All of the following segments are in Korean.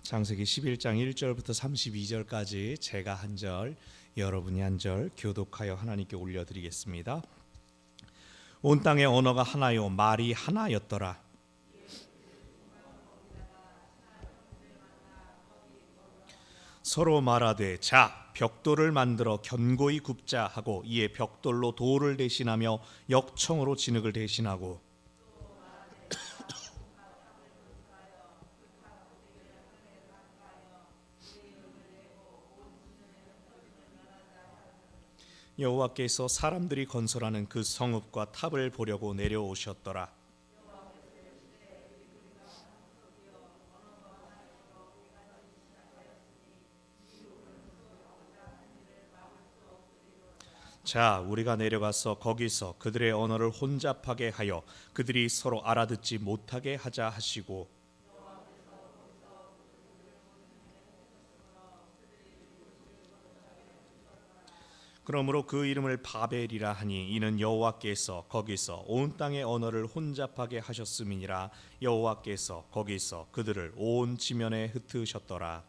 창세기 11장 1절부터 32절까지 제가 한 절, 여러분이 한 절 교독하여 하나님께 올려드리겠습니다. 온 땅의 언어가 하나요 말이 하나였더라. 서로 말하되 자 벽돌을 만들어 견고히 굽자 하고 이에 벽돌로 돌을 대신하며 역청으로 진흙을 대신하고 여호와께서 사람들이 건설하는 그 성읍과 탑을 보려고 내려오셨더라. 자, 우리가 내려가서 거기서 그들의 언어를 혼잡하게 하여 그들이 서로 알아듣지 못하게 하자 하시고 그러므로 그 이름을 바벨이라 하니 이는 여호와께서 거기서 온 땅의 언어를 혼잡하게 하셨음이니라. 여호와께서 거기서 그들을 온 지면에 흩으셨더라.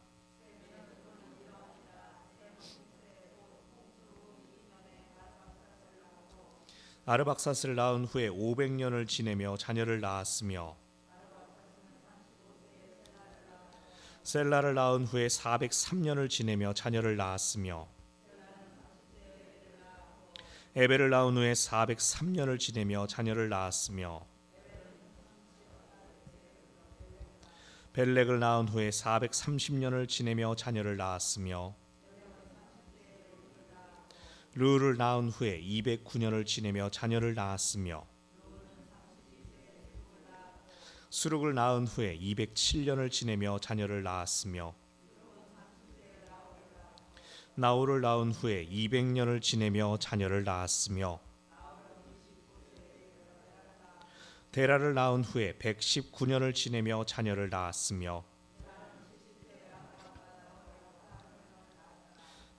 아르박사스를 낳은 후에 500년을 지내며 자녀를 낳았으며 셀라를 낳은 후에 403년을 지내며 자녀를 낳았으며 에벨을 낳은 후에 403년을 지내며 자녀를 낳았으며 벨렉을 낳은 후에 430년을 지내며 자녀를 낳았으며 르를 낳은 후에 209년을 지내며 자녀를 낳았으며 수룩을 낳은 후에 207년을 지내며 자녀를 낳았으며 나홀을 낳은 후에 200년을 지내며 자녀를 낳았으며 데라를 낳은 후에 119년을 지내며 자녀를 낳았으며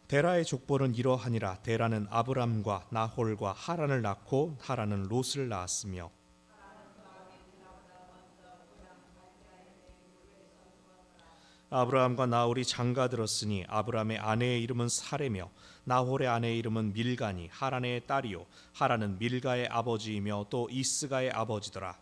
데라의 족보는 이러하니라. 데라는 아브람과 나홀과 하란을 낳고 하란은 롯을 낳았으며 아브라함과 나홀이 장가들었으니 아브라함의 아내의 이름은 사레며 나홀의 아내의 이름은 밀가니 하란의 딸이요 하란은 밀가의 아버지이며 또 이스가의 아버지더라.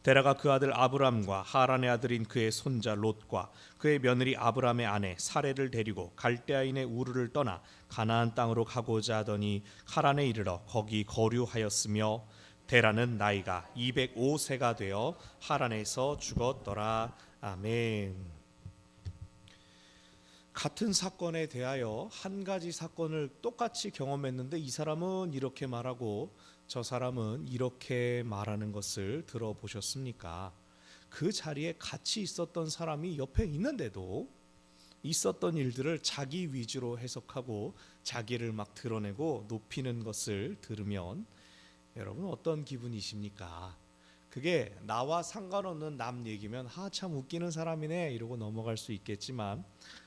데라가 그 아들 아브람과 하란의 아들인 그의 손자 롯과 그의 며느리 아브람의 아내 사레를 데리고 갈대아인의 우르를 떠나 가나안 땅으로 가고자 하더니 하란에 이르러 거기 거류하였으며 데라는 나이가 205세가 되어 하란에서 죽었더라. 아멘. 같은 사건에 대하여 한 가지 사건을 똑같이 경험했는데 이 사람은 이렇게 말하고 저 사람은 이렇게 말하는 것을 들어보셨습니까? 그 자리에 같이 있었던 사람이 옆에 있는데도 있었던 일들을 자기 위주로 해석하고 자기를 막 드러내고 높이는 것을 들으면 여러분 어떤 기분이십니까? 그게 나와 상관없는 남 얘기면 참 웃기는 사람이네 이러고 넘어갈 수 있겠지만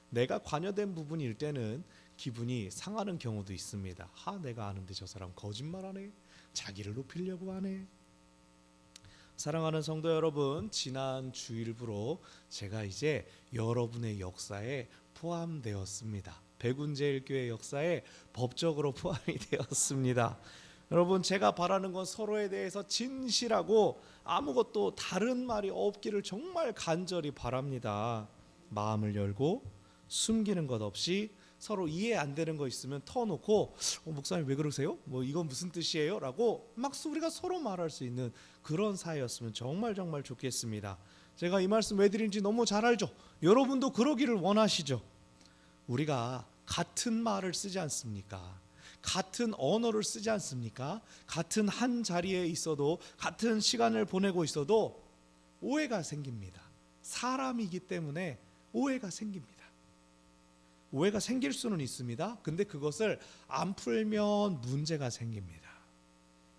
내가 관여된 부분일 때는 기분이 상하는 경우도 있습니다. 내가 아는데 저 사람 거짓말하네. 자기를 높이려고 하네. 사랑하는 성도 여러분, 지난 주일부로 제가 이제 여러분의 역사에 포함되었습니다. 백운제일교회 역사에 법적으로 포함이 되었습니다. 여러분, 제가 바라는 건 서로에 대해서 진실하고 아무것도 다른 말이 없기를 정말 간절히 바랍니다. 마음을 열고 숨기는 것 없이 서로 이해 안 되는 거 있으면 터놓고 목사님 왜 그러세요? 이건 무슨 뜻이에요? 라고 막 우리가 서로 말할 수 있는 그런 사이였으면 정말 정말 좋겠습니다. 제가 이 말씀 왜 드린지 너무 잘 알죠? 여러분도 그러기를 원하시죠? 우리가 같은 말을 쓰지 않습니까? 같은 언어를 쓰지 않습니까? 같은 한 자리에 있어도 같은 시간을 보내고 있어도 오해가 생깁니다. 사람이기 때문에 오해가 생깁니다. 오해가 생길 수는 있습니다. 근데 그것을 안 풀면 문제가 생깁니다.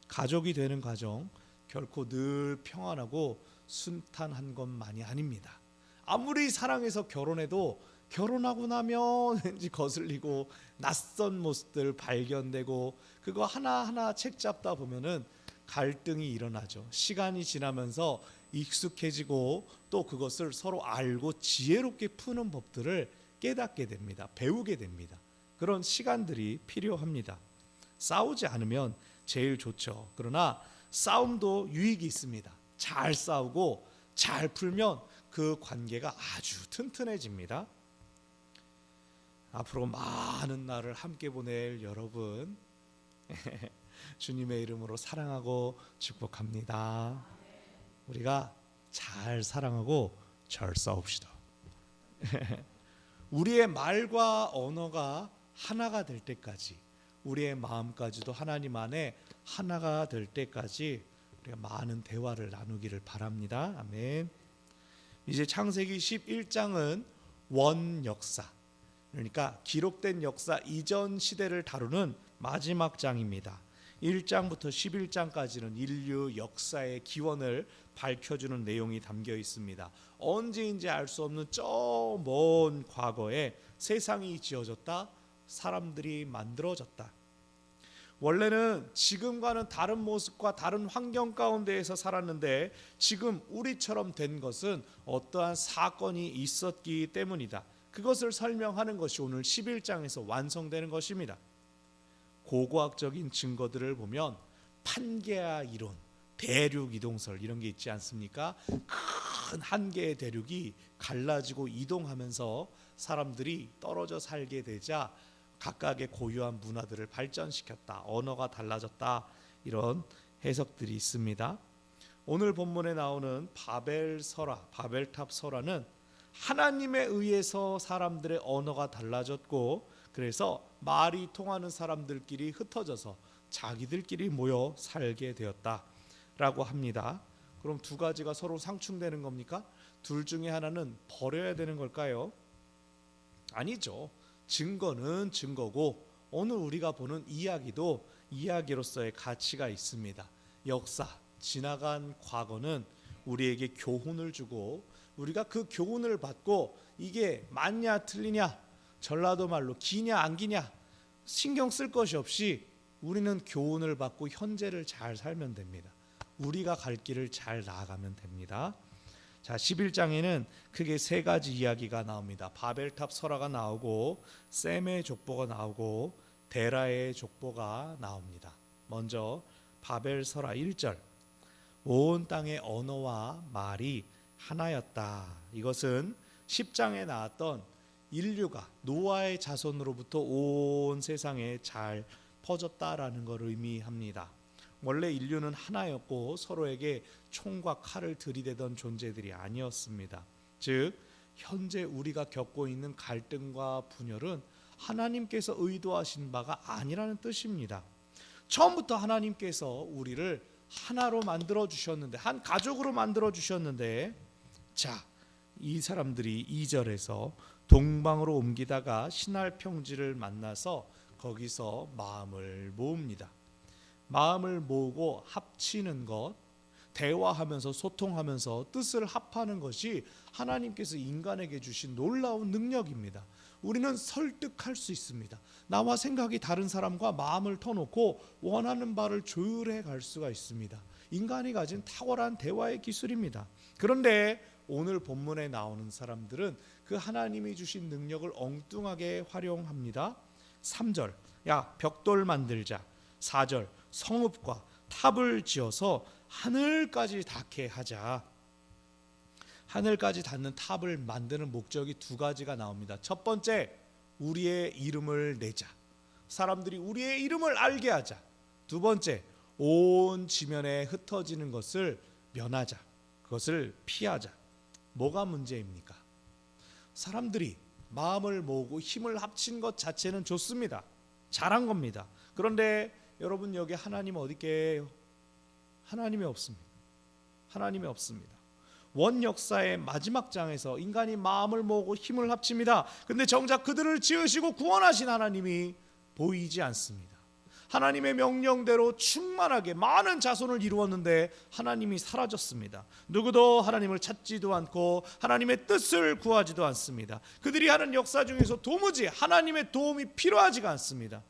가족이 되는 과정 결코 늘 평안하고 순탄한 것만이 아닙니다. 아무리 사랑해서 결혼해도 결혼하고 나면 왠지 거슬리고 낯선 모습들 발견되고 그거 하나하나 책 잡다 보면은 갈등이 일어나죠. 시간이 지나면서 익숙해지고 또 그것을 서로 알고 지혜롭게 푸는 법들을 깨닫게 됩니다. 배우게 됩니다. 그런 시간들이 필요합니다. 싸우지 않으면 제일 좋죠. 그러나 싸움도 유익이 있습니다. 잘 싸우고 잘 풀면 그 관계가 아주 튼튼해집니다. 앞으로 많은 날을 함께 보낼 여러분 주님의 이름으로 사랑하고 축복합니다. 우리가 잘 사랑하고 잘 싸웁시다. 우리의 말과 언어가 하나가 될 때까지, 우리의 마음까지도 하나님 안에 하나가 될 때까지 우리가 많은 대화를 나누기를 바랍니다. 아멘. 이제 창세기 11장은 원역사, 그러니까 기록된 역사 이전 시대를 다루는 마지막 장입니다. 1장부터 11장까지는 인류 역사의 기원을 밝혀주는 내용이 담겨 있습니다. 언제인지 알 수 없는 저 먼 과거에 세상이 지어졌다, 사람들이 만들어졌다. 원래는 지금과는 다른 모습과 다른 환경 가운데에서 살았는데 지금 우리처럼 된 것은 어떠한 사건이 있었기 때문이다. 그것을 설명하는 것이 오늘 11장에서 완성되는 것입니다. 고고학적인 증거들을 보면 판게아 이론, 대륙 이동설 이런 게 있지 않습니까? 큰 한 개의 대륙이 갈라지고 이동하면서 사람들이 떨어져 살게 되자 각각의 고유한 문화들을 발전시켰다, 언어가 달라졌다, 이런 해석들이 있습니다. 오늘 본문에 나오는 바벨설화, 바벨탑 설화는 하나님에 의해서 사람들의 언어가 달라졌고, 그래서 말이 통하는 사람들끼리 흩어져서 자기들끼리 모여 살게 되었다라고 합니다. 그럼 두 가지가 서로 상충되는 겁니까? 둘 중에 하나는 버려야 되는 걸까요? 아니죠. 증거는 증거고 오늘 우리가 보는 이야기도 이야기로서의 가치가 있습니다. 역사, 지나간 과거는 우리에게 교훈을 주고 우리가 그 교훈을 받고 이게 맞냐 틀리냐, 전라도 말로 기냐 안 기냐 신경 쓸 것이 없이 우리는 교훈을 받고 현재를 잘 살면 됩니다. 우리가 갈 길을 잘 나아가면 됩니다. 자, 11장에는 크게 세 가지 이야기가 나옵니다. 바벨탑 설화가 나오고 셈의 족보가 나오고 데라의 족보가 나옵니다. 먼저 바벨 설화 1절, 온 땅의 언어와 말이 하나였다. 이것은 10장에 나왔던 인류가 노아의 자손으로부터 온 세상에 잘 퍼졌다라는 것을 의미합니다. 원래 인류는 하나였고 서로에게 총과 칼을 들이대던 존재들이 아니었습니다. 즉 현재 우리가 겪고 있는 갈등과 분열은 하나님께서 의도하신 바가 아니라는 뜻입니다. 처음부터 하나님께서 우리를 하나로 만들어 주셨는데, 한 가족으로 만들어 주셨는데, 자, 이 사람들이 2절에서 동방으로 옮기다가 신할 평지를 만나서 거기서 마음을 모읍니다. 마음을 모으고 합치는 것, 대화하면서 소통하면서 뜻을 합하는 것이 하나님께서 인간에게 주신 놀라운 능력입니다. 우리는 설득할 수 있습니다. 나와 생각이 다른 사람과 마음을 터놓고 원하는 바를 조율해 갈 수가 있습니다. 인간이 가진 탁월한 대화의 기술입니다. 그런데 오늘 본문에 나오는 사람들은 그 하나님이 주신 능력을 엉뚱하게 활용합니다. 3절, 야 벽돌 만들자. 4절, 성읍과 탑을 지어서 하늘까지 닿게 하자. 하늘까지 닿는 탑을 만드는 목적이 두 가지가 나옵니다. 첫 번째, 우리의 이름을 내자. 사람들이 우리의 이름을 알게 하자. 두 번째, 온 지면에 흩어지는 것을 면하자. 그것을 피하자. 뭐가 문제입니까? 사람들이 마음을 모으고 힘을 합친 것 자체는 좋습니다. 잘한 겁니다. 그런데 여러분, 여기 하나님 어디 계세요? 하나님이 없습니다. 하나님이 없습니다. 원 역사의 마지막 장에서 인간이 마음을 모으고 힘을 합칩니다. 근데 정작 그들을 지으시고 구원하신 하나님이 보이지 않습니다. 하나님의 명령대로 충만하게 많은 자손을 이루었는데 하나님이 사라졌습니다. 누구도 하나님을 찾지도 않고 하나님의 뜻을 구하지도 않습니다. 그들이 하는 역사 중에서 도무지 하나님의 도움이 필요하지가 않습니다.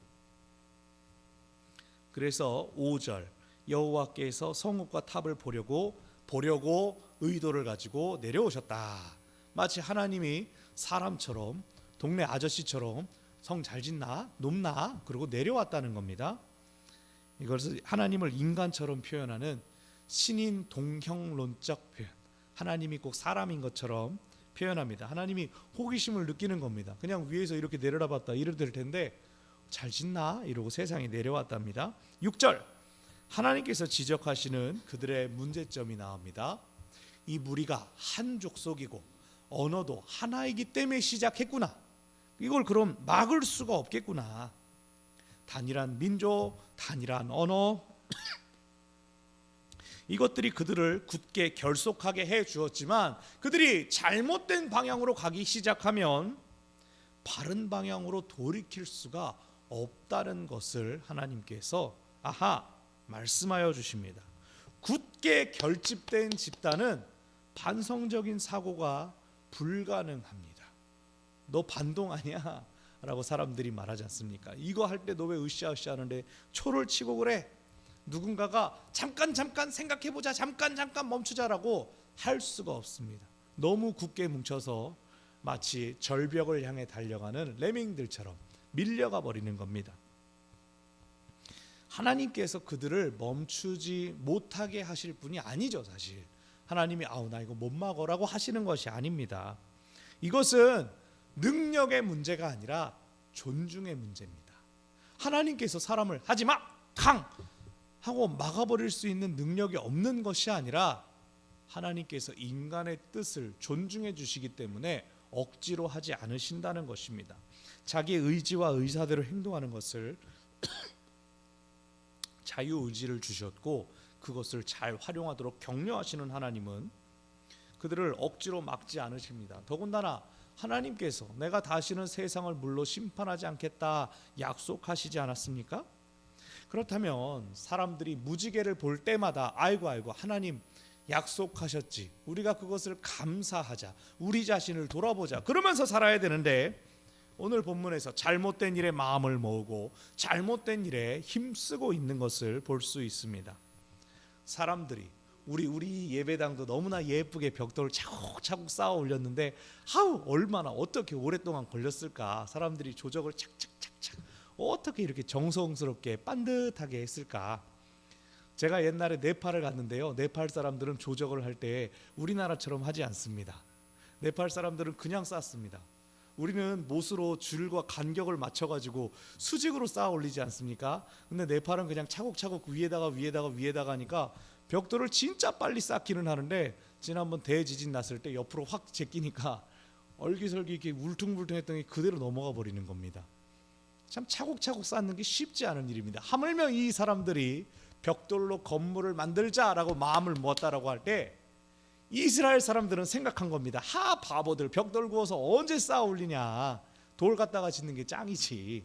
그래서 5절, 여호와께서 성읍과 탑을 보려고 의도를 가지고 내려오셨다. 마치 하나님이 사람처럼, 동네 아저씨처럼 성 잘 짓나? 높나? 그러고 내려왔다는 겁니다. 이것을 하나님을 인간처럼 표현하는 신인 동형론적 표현. 하나님이 꼭 사람인 것처럼 표현합니다. 하나님이 호기심을 느끼는 겁니다. 그냥 위에서 이렇게 내려다봤다 이럴 텐데 잘 짓나? 이러고 세상에 내려왔답니다. 6절, 하나님께서 지적하시는 그들의 문제점이 나옵니다. 이 무리가 한 족속이고 언어도 하나이기 때문에 시작했구나. 이걸 그럼 막을 수가 없겠구나. 단일한 민족, 단일한 언어, 이것들이 그들을 굳게 결속하게 해 주었지만 그들이 잘못된 방향으로 가기 시작하면 바른 방향으로 돌이킬 수가 없다는 것을 하나님께서 말씀하여 주십니다. 굳게 결집된 집단은 반성적인 사고가 불가능합니다. 너 반동하냐? 라고 사람들이 말하지 않습니까? 이거 할 때 너 왜 으쌰으쌰 하는데 초를 치고 그래? 누군가가 잠깐 생각해보자, 잠깐 멈추자라고 할 수가 없습니다. 너무 굳게 뭉쳐서 마치 절벽을 향해 달려가는 레밍들처럼 밀려가 버리는 겁니다. 하나님께서 그들을 멈추지 못하게 하실 분이 아니죠. 사실 하나님이 나 이거 못 막어라고 하시는 것이 아닙니다. 이것은 능력의 문제가 아니라 존중의 문제입니다. 하나님께서 사람을 하지마 탕 하고 막아버릴 수 있는 능력이 없는 것이 아니라 하나님께서 인간의 뜻을 존중해 주시기 때문에 억지로 하지 않으신다는 것입니다. 자기 의지와 의사대로 행동하는 것을 자유의지를 주셨고 그것을 잘 활용하도록 격려하시는 하나님은 그들을 억지로 막지 않으십니다. 더군다나 하나님께서 내가 다시는 세상을 물로 심판하지 않겠다 약속하시지 않았습니까? 그렇다면 사람들이 무지개를 볼 때마다 아이고 하나님 약속하셨지, 우리가 그것을 감사하자, 우리 자신을 돌아보자 그러면서 살아야 되는데 오늘 본문에서 잘못된 일에 마음을 모으고 잘못된 일에 힘쓰고 있는 것을 볼 수 있습니다. 사람들이 우리 예배당도 너무나 예쁘게 벽돌을 차곡차곡 쌓아 올렸는데 얼마나 어떻게 오랫동안 걸렸을까? 사람들이 조적을 착착착착 어떻게 이렇게 정성스럽게 반듯하게 했을까? 제가 옛날에 네팔을 갔는데요, 네팔 사람들은 조적을 할 때 우리나라처럼 하지 않습니다. 네팔 사람들은 그냥 쌓습니다. 우리는 못으로 줄과 간격을 맞춰가지고 수직으로 쌓아 올리지 않습니까? 근데 네팔은 그냥 차곡차곡 위에다가 하니까 벽돌을 진짜 빨리 쌓기는 하는데 지난번 대지진 났을 때 옆으로 확 제끼니까 얼기설기 이렇게 울퉁불퉁했던 게 그대로 넘어가 버리는 겁니다. 참 차곡차곡 쌓는 게 쉽지 않은 일입니다. 하물며 이 사람들이 벽돌로 건물을 만들자라고 마음을 모았다라고 할 때 이스라엘 사람들은 생각한 겁니다. 바보들, 벽돌 구워서 언제 쌓아 올리냐, 돌 갖다가 짓는 게 짱이지.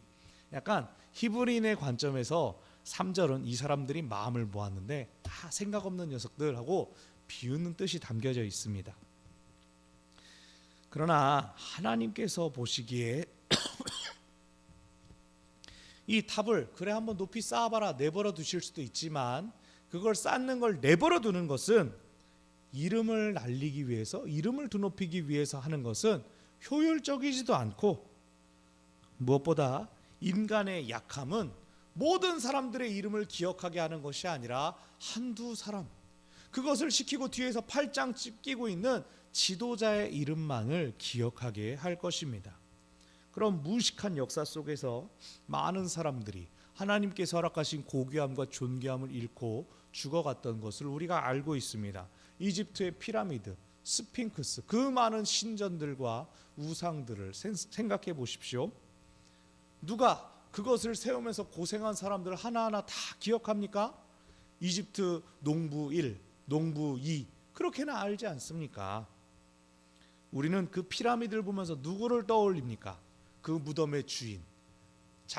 약간 히브리인의 관점에서 3절은 이 사람들이 마음을 모았는데 다 생각 없는 녀석들 하고 비웃는 뜻이 담겨져 있습니다. 그러나 하나님께서 보시기에 이 탑을 그래 한번 높이 쌓아봐라 내버려 두실 수도 있지만 그걸 쌓는 걸 내버려 두는 것은 이름을 날리기 위해서, 이름을 드높이기 위해서 하는 것은 효율적이지도 않고, 무엇보다 인간의 약함은 모든 사람들의 이름을 기억하게 하는 것이 아니라 한두 사람, 그것을 시키고 뒤에서 팔짱 끼고 있는 지도자의 이름만을 기억하게 할 것입니다. 그럼 무식한 역사 속에서 많은 사람들이 하나님께서 허락하신 고귀함과 존귀함을 잃고 죽어갔던 것을 우리가 알고 있습니다. 이집트의 피라미드, 스핑크스, 그 많은 신전들과 우상들을 생각해 보십시오. 누가 그것을 세우면서 고생한 사람들 하나하나 다 기억합니까? 이집트 농부 1, 농부 2 그렇게는 알지 않습니까? 우리는 그 피라미드를 보면서 누구를 떠올립니까? 그 무덤의 주인,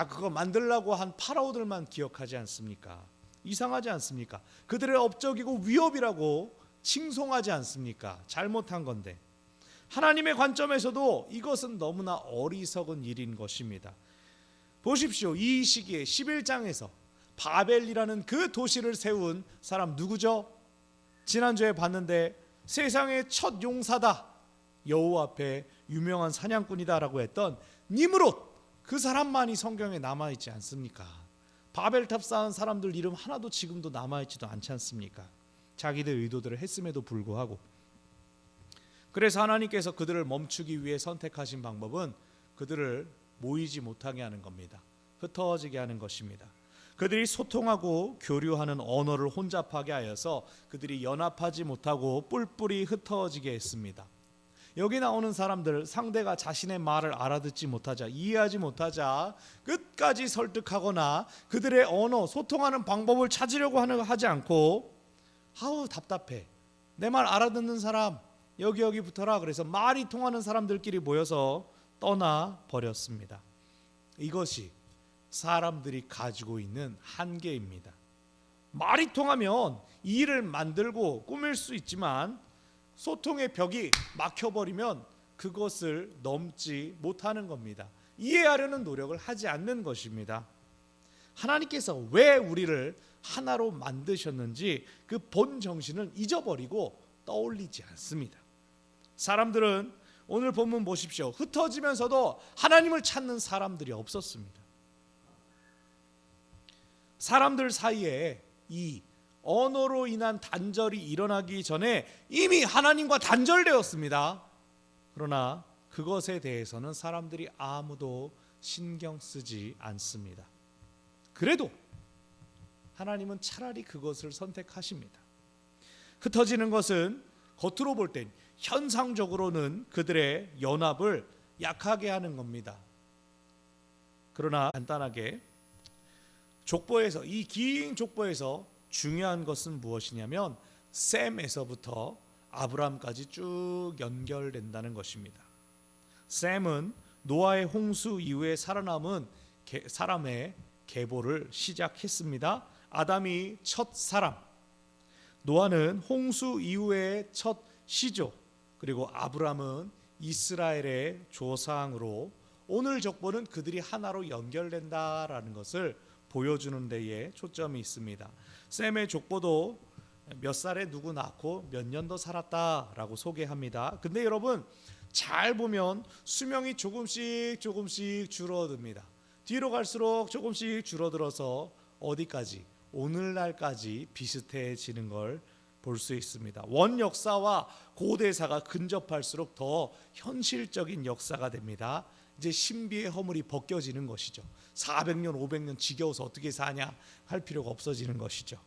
그거 만들려고 한 파라오들만 기억하지 않습니까? 이상하지 않습니까? 그들의 업적이고 위협이라고 칭송하지 않습니까? 잘못한 건데. 하나님의 관점에서도 이것은 너무나 어리석은 일인 것입니다. 보십시오. 이 시기에 11장에서 바벨이라는 그 도시를 세운 사람 누구죠? 지난주에 봤는데 세상의 첫 용사다, 여호와 앞에 유명한 사냥꾼이다라고 했던 니므롯, 그 사람만이 성경에 남아있지 않습니까? 바벨탑 쌓은 사람들 이름 하나도 지금도 남아있지도 않지 않습니까? 자기들 의도들을 했음에도 불구하고. 그래서 하나님께서 그들을 멈추기 위해 선택하신 방법은 그들을 모이지 못하게 하는 겁니다. 흩어지게 하는 것입니다. 그들이 소통하고 교류하는 언어를 혼잡하게 하여서 그들이 연합하지 못하고 뿔뿔이 흩어지게 했습니다. 여기 나오는 사람들, 상대가 자신의 말을 알아듣지 못하자, 이해하지 못하자 끝까지 설득하거나 그들의 언어, 소통하는 방법을 찾으려고 하지 않고, 아우 답답해, 내 말 알아듣는 사람 여기 붙어라. 그래서 말이 통하는 사람들끼리 모여서 떠나 버렸습니다. 이것이 사람들이 가지고 있는 한계입니다. 말이 통하면 일을 만들고 꾸밀 수 있지만 소통의 벽이 막혀버리면 그것을 넘지 못하는 겁니다. 이해하려는 노력을 하지 않는 것입니다. 하나님께서 왜 우리를 하나로 만드셨는지 그 본 정신을 잊어버리고 떠올리지 않습니다. 사람들은 오늘 본문 보십시오. 흩어지면서도 하나님을 찾는 사람들이 없었습니다. 사람들 사이에 이 언어로 인한 단절이 일어나기 전에 이미 하나님과 단절되었습니다. 그러나 그것에 대해서는 사람들이 아무도 신경 쓰지 않습니다. 그래도 하나님은 차라리 그것을 선택하십니다. 흩어지는 것은 겉으로 볼 땐 현상적으로는 그들의 연합을 약하게 하는 겁니다. 그러나 간단하게 족보에서, 이 긴 족보에서 중요한 것은 무엇이냐면 셈에서부터 아브라함까지 쭉 연결된다는 것입니다. 셈은 노아의 홍수 이후에 살아남은 사람의 계보를 시작했습니다. 아담이 첫 사람, 노아는 홍수 이후의 첫 시조, 그리고 아브라함은 이스라엘의 조상으로 오늘 족보는 그들이 하나로 연결된다라는 것을 보여주는 데에 초점이 있습니다. 셈의 족보도 몇 살에 누구 낳고 몇 년 더 살았다라고 소개합니다. 근데 여러분 잘 보면 수명이 조금씩 줄어듭니다. 뒤로 갈수록 조금씩 줄어들어서 어디까지? 오늘날까지 비슷해지는 걸 볼 수 있습니다. 원 역사와 고대사가 근접할수록 더 현실적인 역사가 됩니다. 이제 신비의 허물이 벗겨지는 것이죠. 400년 500년 지겨워서 어떻게 사냐 할 필요가 없어지는 것이죠.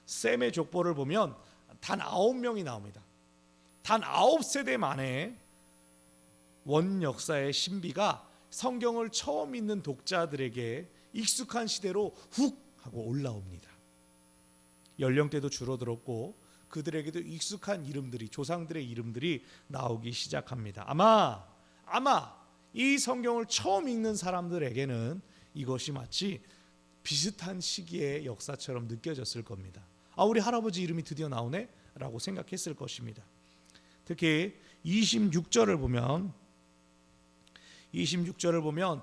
셈의 족보를 보면 단 9명이 나옵니다. 단 9세대 만에 원 역사의 신비가 성경을 처음 읽는 독자들에게 익숙한 시대로 훅 하고 올라옵니다. 연령대도 줄어들었고 그들에게도 익숙한 이름들이, 조상들의 이름들이 나오기 시작합니다. 아마 이 성경을 처음 읽는 사람들에게는 이것이 마치 비슷한 시기의 역사처럼 느껴졌을 겁니다. 우리 할아버지 이름이 드디어 나오네? 라고 생각했을 것입니다. 특히 26절을 보면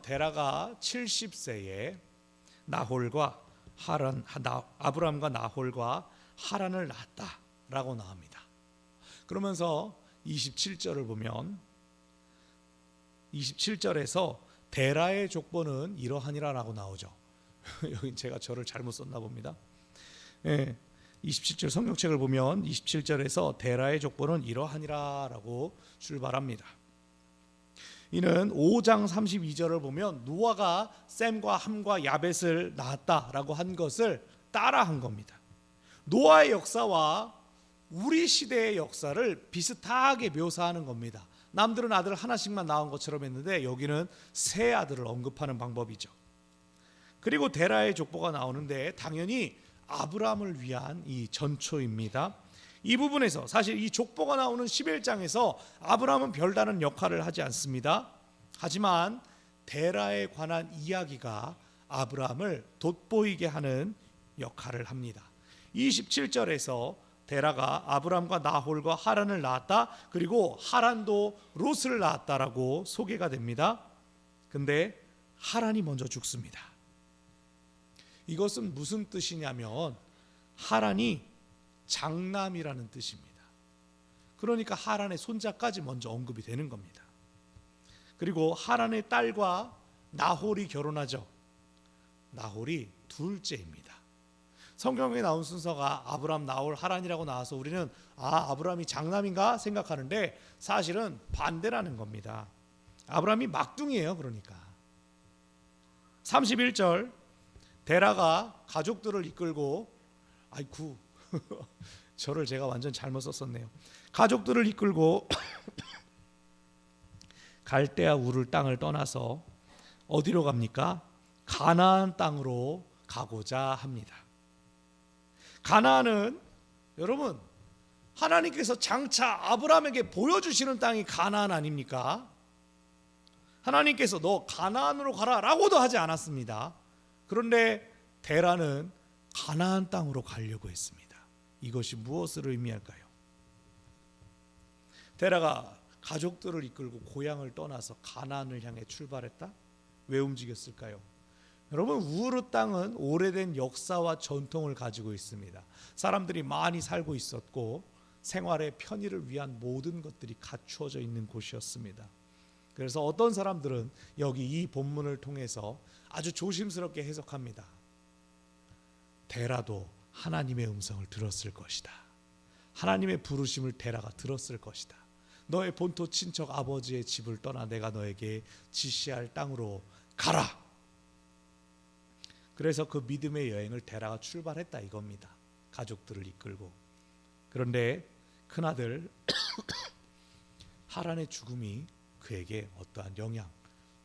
데라가 70세에 아브람과 나홀과 하란을 낳았다라고 나옵니다. 그러면서 27절을 보면 27절에서 데라의 족보는 이러하니라라고 나오죠. 여기 제가 저를 잘못 썼나 봅니다. 27절 성경책을 보면 27절에서 데라의 족보는 이러하니라라고 출발합니다. 이는 5장 32절을 보면 노아가 셈과 함과 야벳을 낳았다라고 한 것을 따라한 겁니다. 노아의 역사와 우리 시대의 역사를 비슷하게 묘사하는 겁니다. 남들은 아들 하나씩만 낳은 것처럼 했는데 여기는 세 아들을 언급하는 방법이죠. 그리고 데라의 족보가 나오는데 당연히 아브라함을 위한 이 전초입니다. 이 부분에서 사실 이 족보가 나오는 11장에서 아브라함은 별다른 역할을 하지 않습니다. 하지만 데라에 관한 이야기가 아브라함을 돋보이게 하는 역할을 합니다. 27절에서 데라가 아브람과 나홀과 하란을 낳았다. 그리고 하란도 롯을 낳았다라고 소개가 됩니다. 근데 하란이 먼저 죽습니다. 이것은 무슨 뜻이냐면 하란이 장남이라는 뜻입니다. 그러니까 하란의 손자까지 먼저 언급이 되는 겁니다. 그리고 하란의 딸과 나홀이 결혼하죠. 나홀이 둘째입니다. 성경에 나온 순서가 아브람, 나홀, 하란이라고 나와서 우리는 아브람이 장남인가 생각하는데 사실은 반대라는 겁니다. 아브람이 막둥이에요. 그러니까 31절 데라가 가족들을 이끌고 아이쿠 저를 제가 완전 잘못 썼었네요. 가족들을 이끌고 갈대아 우르 땅을 떠나서 어디로 갑니까? 가나안 땅으로 가고자 합니다. 가나안은 여러분 하나님께서 장차 아브라함에게 보여주시는 땅이 가나안 아닙니까? 하나님께서 너 가나안으로 가라 라고도 하지 않았습니다. 그런데 데라는 가나안 땅으로 가려고 했습니다. 이것이 무엇을 의미할까요? 데라가 가족들을 이끌고 고향을 떠나서 가나안을 향해 출발했다? 왜 움직였을까요? 여러분 우르 땅은 오래된 역사와 전통을 가지고 있습니다. 사람들이 많이 살고 있었고 생활의 편의를 위한 모든 것들이 갖추어져 있는 곳이었습니다. 그래서 어떤 사람들은 여기 이 본문을 통해서 아주 조심스럽게 해석합니다. 데라도 하나님의 음성을 들었을 것이다. 하나님의 부르심을 데라가 들었을 것이다. 너의 본토 친척 아버지의 집을 떠나 내가 너에게 지시할 땅으로 가라. 그래서 그 믿음의 여행을 데라가 출발했다 이겁니다. 가족들을 이끌고. 그런데 큰아들 하란의 죽음이 그에게 어떠한 영향,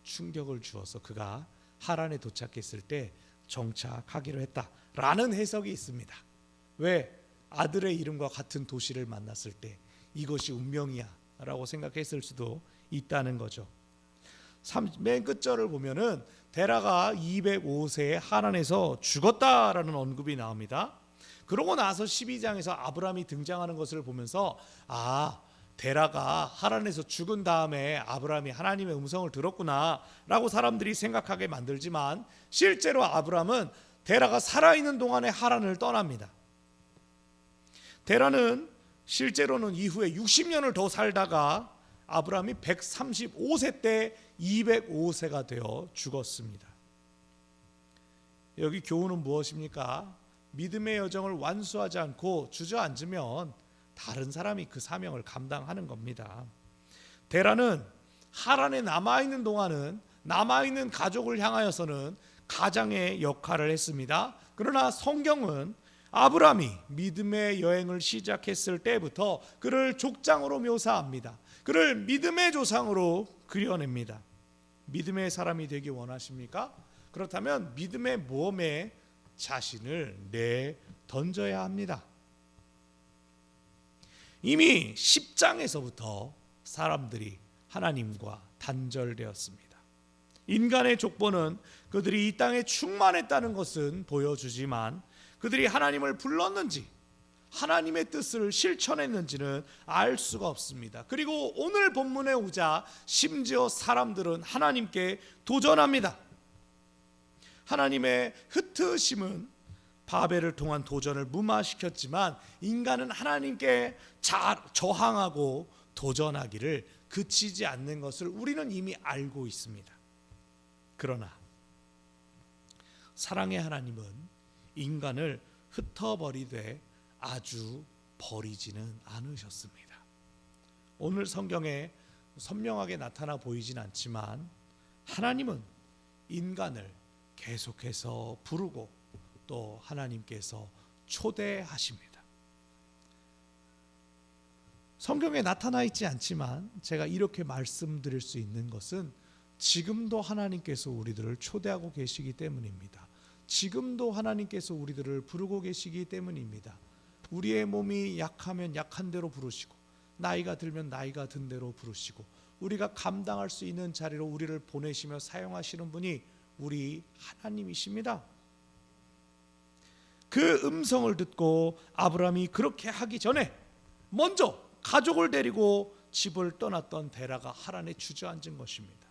충격을 주어서 그가 하란에 도착했을 때 정착하기로 했다라는 해석이 있습니다. 왜? 아들의 이름과 같은 도시를 만났을 때 이것이 운명이야 라고 생각했을 수도 있다는 거죠. 맨 끝절을 보면은 데라가 205세에 하란에서 죽었다라는 언급이 나옵니다. 그러고 나서 12장에서 아브라함이 등장하는 것을 보면서 데라가 하란에서 죽은 다음에 아브라함이 하나님의 음성을 들었구나 라고 사람들이 생각하게 만들지만 실제로 아브라함은 데라가 살아있는 동안에 하란을 떠납니다. 데라는 실제로는 이후에 60년을 더 살다가 아브라함이 135세 때 205세가 되어 죽었습니다. 여기 교훈은 무엇입니까? 믿음의 여정을 완수하지 않고 주저앉으면 다른 사람이 그 사명을 감당하는 겁니다. 데라는 하란에 남아있는 동안은 남아있는 가족을 향하여서는 가장의 역할을 했습니다. 그러나 성경은 아브라함이 믿음의 여행을 시작했을 때부터 그를 족장으로 묘사합니다. 그를 믿음의 조상으로 그려냅니다. 믿음의 사람이 되기 원하십니까? 그렇다면 믿음의 모험에 자신을 내던져야 합니다. 이미 10장에서부터 사람들이 하나님과 단절되었습니다. 인간의 족보는 그들이 이 땅에 충만했다는 것은 보여주지만 그들이 하나님을 불렀는지 하나님의 뜻을 실천했는지는 알 수가 없습니다. 그리고 오늘 본문에 오자 심지어 사람들은 하나님께 도전합니다. 하나님의 흩으심은 바벨을 통한 도전을 무마시켰지만 인간은 하나님께 저항하고 도전하기를 그치지 않는 것을 우리는 이미 알고 있습니다. 그러나 사랑의 하나님은 인간을 흩어버리되 아주 버리지는 않으셨습니다. 오늘 성경에 선명하게 나타나 보이진 않지만 하나님은 인간을 계속해서 부르고 또 하나님께서 초대하십니다. 성경에 나타나 있지 않지만 제가 이렇게 말씀드릴 수 있는 것은 지금도 하나님께서 우리들을 초대하고 계시기 때문입니다. 지금도 하나님께서 우리들을 부르고 계시기 때문입니다. 우리의 몸이 약하면 약한 대로 부르시고 나이가 들면 나이가 든 대로 부르시고 우리가 감당할 수 있는 자리로 우리를 보내시며 사용하시는 분이 우리 하나님이십니다. 그 음성을 듣고 아브라함이 그렇게 하기 전에 먼저 가족을 데리고 집을 떠났던 데라가 하란에 주저앉은 것입니다.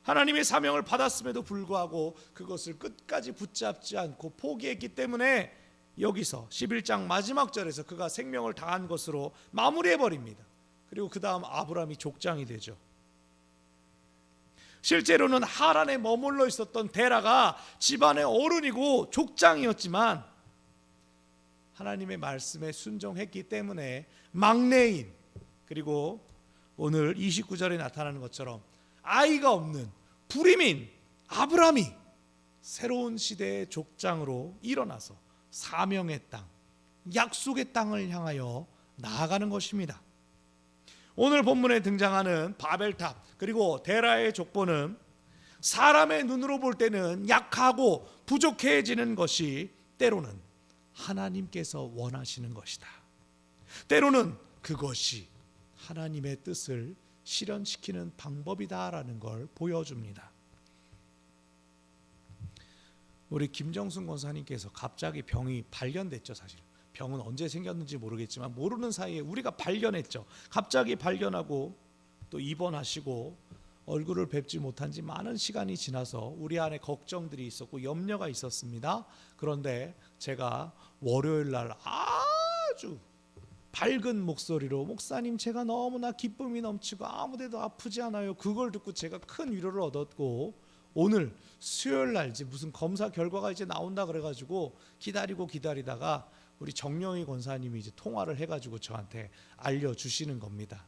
하나님의 사명을 받았음에도 불구하고 그것을 끝까지 붙잡지 않고 포기했기 때문에 여기서 11장 마지막 절에서 그가 생명을 다한 것으로 마무리해버립니다. 그리고 그 다음 아브라함이 족장이 되죠. 실제로는 하란에 머물러 있었던 데라가 집안의 어른이고 족장이었지만 하나님의 말씀에 순종했기 때문에 막내인, 그리고 오늘 29절에 나타나는 것처럼 아이가 없는 불임인 아브라함이 새로운 시대의 족장으로 일어나서 사명의 땅, 약속의 땅을 향하여 나아가는 것입니다. 오늘 본문에 등장하는 바벨탑 그리고 데라의 족보는 사람의 눈으로 볼 때는 약하고 부족해지는 것이 때로는 하나님께서 원하시는 것이다. 때로는 그것이 하나님의 뜻을 실현시키는 방법이다라는 걸 보여줍니다. 우리 김정순 권사님께서 갑자기 병이 발견됐죠. 사실 병은 언제 생겼는지 모르겠지만 모르는 사이에 우리가 발견했죠. 갑자기 발견하고 또 입원하시고 얼굴을 뵙지 못한 지 많은 시간이 지나서 우리 안에 걱정들이 있었고 염려가 있었습니다. 그런데 제가 월요일 날 아주 밝은 목소리로 목사님 제가 너무나 기쁨이 넘치고 아무데도 아프지 않아요. 그걸 듣고 제가 큰 위로를 얻었고 오늘 수요일 날 이제 무슨 검사 결과가 이제 나온다 그래가지고 기다리다가 우리 정영희 권사님이 이제 통화를 해가지고 저한테 알려주시는 겁니다.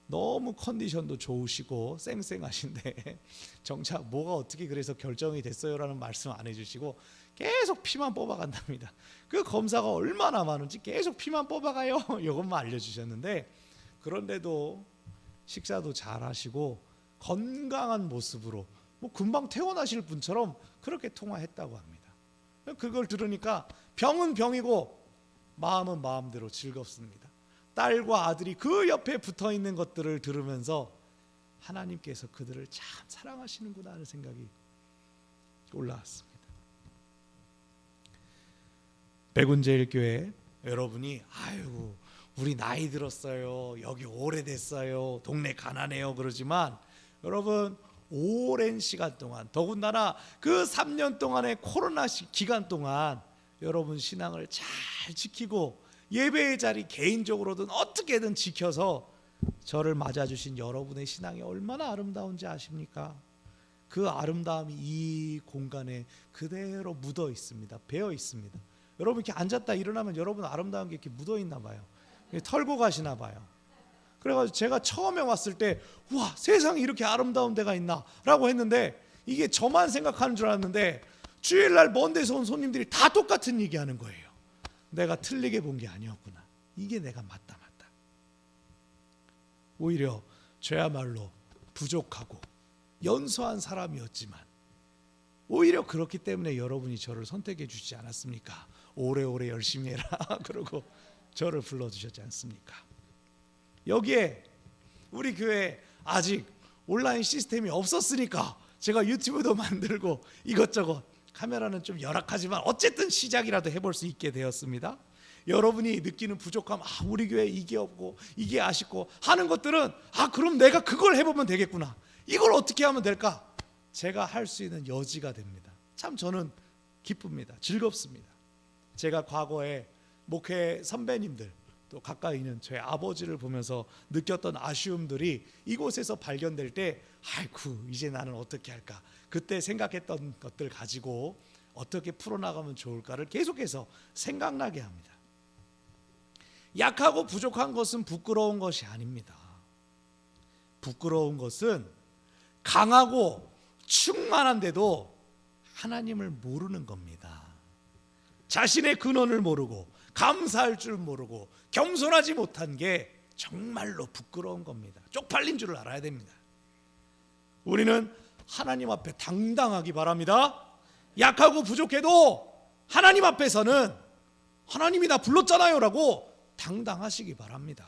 너무 컨디션도 좋으시고 쌩쌩하신데 정작 뭐가 어떻게 그래서 결정이 됐어요라는 말씀 안 해주시고 계속 피만 뽑아간답니다. 그 검사가 얼마나 많은지 계속 피만 뽑아가요. 이것만 알려주셨는데 그런데도 식사도 잘 하시고 건강한 모습으로 뭐 금방 퇴원하실 분처럼 그렇게 통화했다고 합니다. 그걸 들으니까 병은 병이고 마음은 마음대로 즐겁습니다. 딸과 아들이 그 옆에 붙어있는 것들을 들으면서 하나님께서 그들을 참 사랑하시는구나 하는 생각이 올라왔습니다. 백운제일교회 여러분이 아유 우리 나이 들었어요, 여기 오래됐어요, 동네 가난해요 그러지만 여러분 오랜 시간 동안 더군다나 그 3년 동안의 코로나 기간 동안 여러분 신앙을 잘 지키고 예배의 자리 개인적으로든 어떻게든 지켜서 저를 맞아주신 여러분의 신앙이 얼마나 아름다운지 아십니까? 그 아름다움이 이 공간에 그대로 묻어 있습니다. 배어 있습니다. 여러분 이렇게 앉았다 일어나면 여러분 아름다운 게 이렇게 묻어 있나 봐요. 털고 가시나 봐요. 그래가지고 제가 처음에 왔을 때 와 세상에 이렇게 아름다운 데가 있나 라고 했는데 이게 저만 생각하는 줄 알았는데 주일날 먼 데서 온 손님들이 다 똑같은 얘기하는 거예요. 내가 틀리게 본 게 아니었구나. 이게 내가 맞다. 오히려 저야말로 부족하고 연소한 사람이었지만 오히려 그렇기 때문에 여러분이 저를 선택해 주시지 않았습니까? 오래오래 열심히 해라 그러고 저를 불러주셨지 않습니까? 여기에 우리 교회 아직 온라인 시스템이 없었으니까 제가 유튜브도 만들고 이것저것 카메라는 좀 열악하지만 어쨌든 시작이라도 해볼 수 있게 되었습니다. 여러분이 느끼는 부족함, 우리 교회 이게 없고 이게 아쉽고 하는 것들은 그럼 내가 그걸 해보면 되겠구나. 이걸 어떻게 하면 될까? 제가 할 수 있는 여지가 됩니다. 참 저는 기쁩니다. 즐겁습니다. 제가 과거에 목회 선배님들 또 가까이 있는 저희 아버지를 보면서 느꼈던 아쉬움들이 이곳에서 발견될 때 아이고 이제 나는 어떻게 할까? 그때 생각했던 것들 가지고 어떻게 풀어나가면 좋을까를 계속해서 생각나게 합니다. 약하고 부족한 것은 부끄러운 것이 아닙니다. 부끄러운 것은 강하고 충만한데도 하나님을 모르는 겁니다. 자신의 근원을 모르고 감사할 줄 모르고 겸손하지 못한 게 정말로 부끄러운 겁니다. 쪽팔린 줄을 알아야 됩니다. 우리는 하나님 앞에 당당하기 바랍니다. 약하고 부족해도 하나님 앞에서는 하나님이 나 불렀잖아요 라고 당당하시기 바랍니다.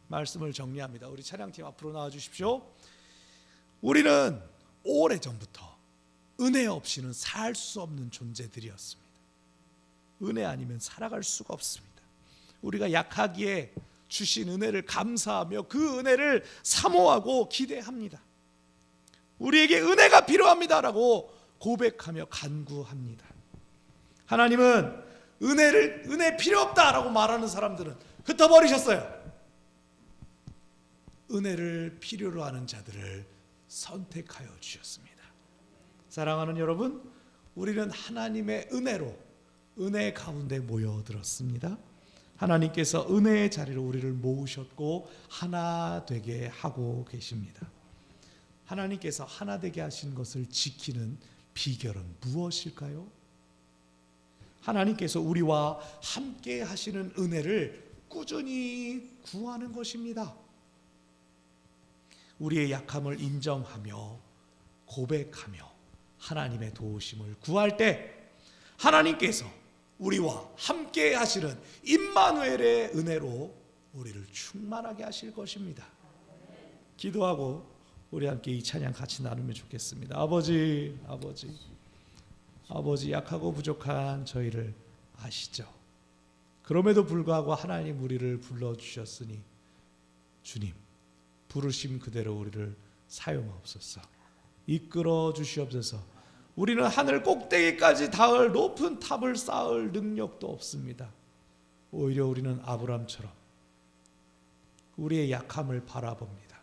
말씀을 정리합니다. 우리 찬양팀 앞으로 나와 주십시오. 우리는 오래전부터 은혜 없이는 살 수 없는 존재들이었습니다. 은혜 아니면 살아갈 수가 없습니다. 우리가 약하기에 주신 은혜를 감사하며 그 은혜를 사모하고 기대합니다. 우리에게 은혜가 필요합니다라고 고백하며 간구합니다. 하나님은 은혜 필요 없다라고 말하는 사람들은 흩어버리셨어요. 은혜를 필요로 하는 자들을 선택하여 주셨습니다. 사랑하는 여러분, 우리는 하나님의 은혜 가운데 모여들었습니다. 하나님께서 은혜의 자리로 우리를 모으셨고 하나 되게 하고 계십니다. 하나님께서 하나 되게 하신 것을 지키는 비결은 무엇일까요? 하나님께서 우리와 함께 하시는 은혜를 꾸준히 구하는 것입니다. 우리의 약함을 인정하며 고백하며 하나님의 도우심을 구할 때 하나님께서 우리와 함께 하시는 임마누엘의 은혜로 우리를 충만하게 하실 것입니다. 기도하고 우리 함께 이 찬양 같이 나누면 좋겠습니다. 아버지 약하고 부족한 저희를 아시죠? 그럼에도 불구하고 하나님 우리를 불러주셨으니 주님 부르심 그대로 우리를 사용하옵소서. 이끌어 주시옵소서. 우리는 하늘 꼭대기까지 닿을 높은 탑을 쌓을 능력도 없습니다. 오히려 우리는 아브람처럼 우리의 약함을 바라봅니다.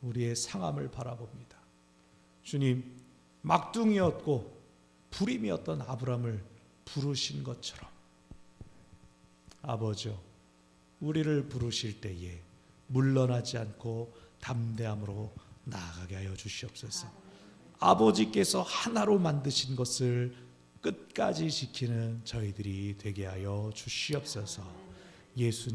우리의 상함을 바라봅니다. 주님, 막둥이였고 불임이었던 아브람을 부르신 것처럼 아버지여, 우리를 부르실 때에 물러나지 않고 담대함으로 나아가게 하여 주시옵소서. 아버지께서 하나로 만드신 것을 끝까지 지키는 저희들이 되게 하여 주시옵소서. 예수님